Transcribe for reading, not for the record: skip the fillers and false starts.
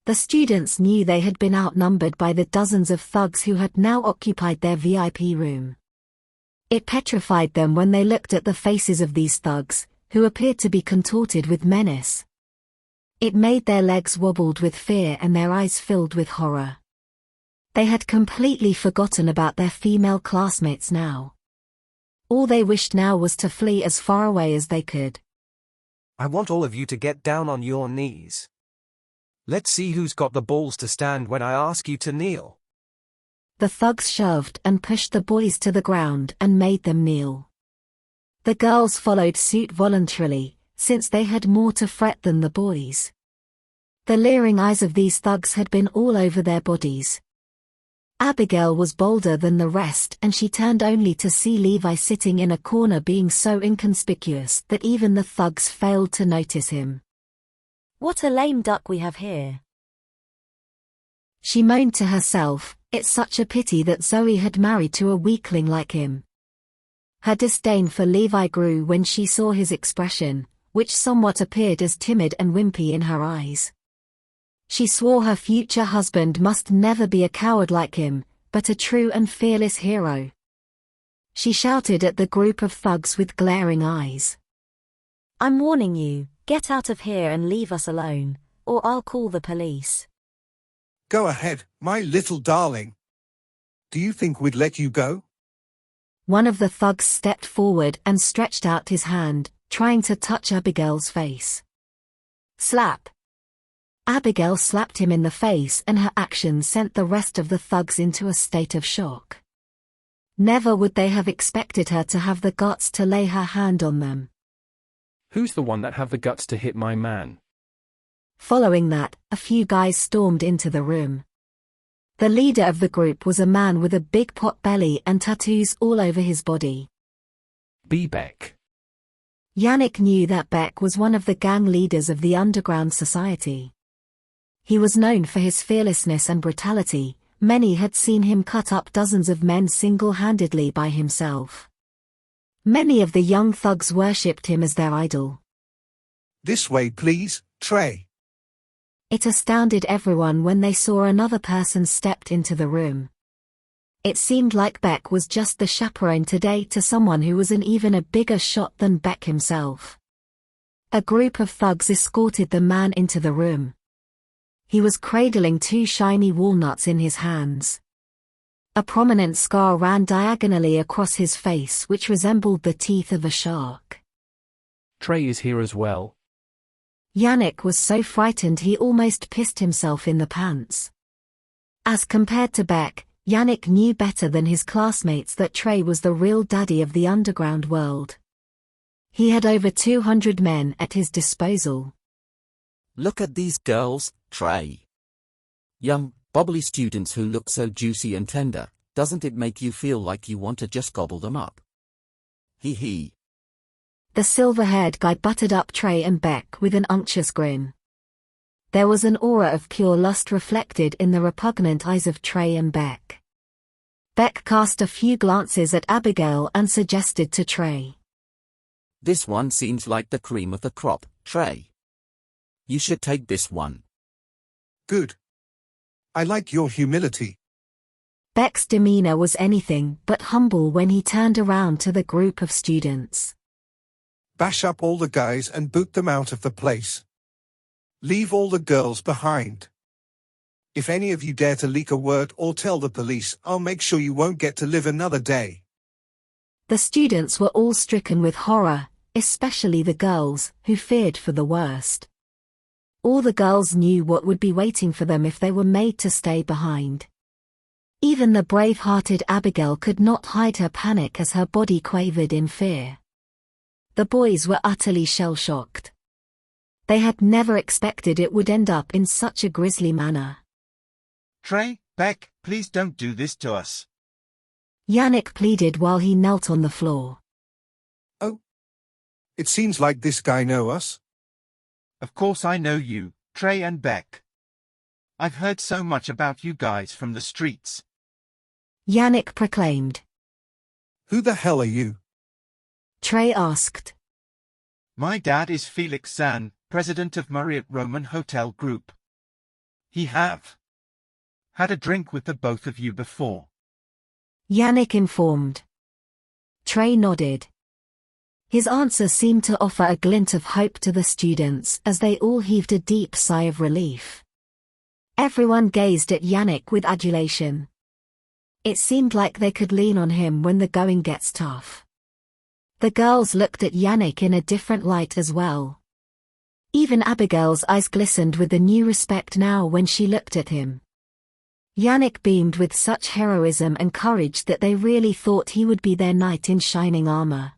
The students knew they had been outnumbered by the dozens of thugs who had now occupied their VIP room. It petrified them when they looked at the faces of these thugs, who appeared to be contorted with menace. It made their legs wobbled with fear and their eyes filled with horror. They had completely forgotten about their female classmates now. All they wished now was to flee as far away as they could. I want all of you to get down on your knees. Let's see who's got the balls to stand when I ask you to kneel. The thugs shoved and pushed the boys to the ground and made them kneel. The girls followed suit voluntarily, since they had more to fret than the boys. The leering eyes of these thugs had been all over their bodies. Abigail was bolder than the rest, and she turned only to see Levi sitting in a corner being so inconspicuous that even the thugs failed to notice him. What a lame duck we have here. She moaned to herself, it's such a pity that Zoe had married to a weakling like him. Her disdain for Levi grew when she saw his expression, which somewhat appeared as timid and wimpy in her eyes. She swore her future husband must never be a coward like him, but a true and fearless hero. She shouted at the group of thugs with glaring eyes. I'm warning you, get out of here and leave us alone, or I'll call the police. Go ahead, my little darling. Do you think we'd let you go? One of the thugs stepped forward and stretched out his hand, trying to touch Abigail's face. Slap! Abigail slapped him in the face, and her action sent the rest of the thugs into a state of shock. Never would they have expected her to have the guts to lay her hand on them. Who's the one that have the guts to hit my man? Following that, a few guys stormed into the room. The leader of the group was a man with a big pot belly and tattoos all over his body. Be Beck. Yannick knew that Beck was one of the gang leaders of the underground society. He was known for his fearlessness and brutality. Many had seen him cut up dozens of men single-handedly by himself. Many of the young thugs worshipped him as their idol. This way please, Trey. It astounded everyone when they saw another person stepped into the room. It seemed like Beck was just the chaperone today to someone who was an even a bigger shot than Beck himself. A group of thugs escorted the man into the room. He was cradling two shiny walnuts in his hands. A prominent scar ran diagonally across his face which resembled the teeth of a shark. Trey is here as well. Yannick was so frightened he almost pissed himself in the pants. As compared to Beck, Yannick knew better than his classmates that Trey was the real daddy of the underground world. He had over 200 men at his disposal. Look at these girls, Trey. Young, bubbly students who look so juicy and tender. Doesn't it make you feel like you want to just gobble them up? Hee hee. The silver-haired guy buttered up Trey and Beck with an unctuous grin. There was an aura of pure lust reflected in the repugnant eyes of Trey and Beck. Beck cast a few glances at Abigail and suggested to Trey. This one seems like the cream of the crop, Trey. You should take this one. Good. I like your humility. Beck's demeanor was anything but humble when he turned around to the group of students. Bash up all the guys and boot them out of the place. Leave all the girls behind. If any of you dare to leak a word or tell the police, I'll make sure you won't get to live another day. The students were all stricken with horror, especially the girls, who feared for the worst. All the girls knew what would be waiting for them if they were made to stay behind. Even the brave-hearted Abigail could not hide her panic as her body quavered in fear. The boys were utterly shell-shocked. They had never expected it would end up in such a grisly manner. Trey, Beck, please don't do this to us. Yannick pleaded while he knelt on the floor. Oh. It seems like this guy know us. Of course I know you, Trey and Beck. I've heard so much about you guys from the streets. Yannick proclaimed. Who the hell are you? Trey asked. My dad is Felix San, president of Marriott Roman Hotel Group. He have had a drink with the both of you before. Yannick informed. Trey nodded. His answer seemed to offer a glint of hope to the students as they all heaved a deep sigh of relief. Everyone gazed at Yannick with adulation. It seemed like they could lean on him when the going gets tough. The girls looked at Yannick in a different light as well. Even Abigail's eyes glistened with a new respect now when she looked at him. Yannick beamed with such heroism and courage that they really thought he would be their knight in shining armor.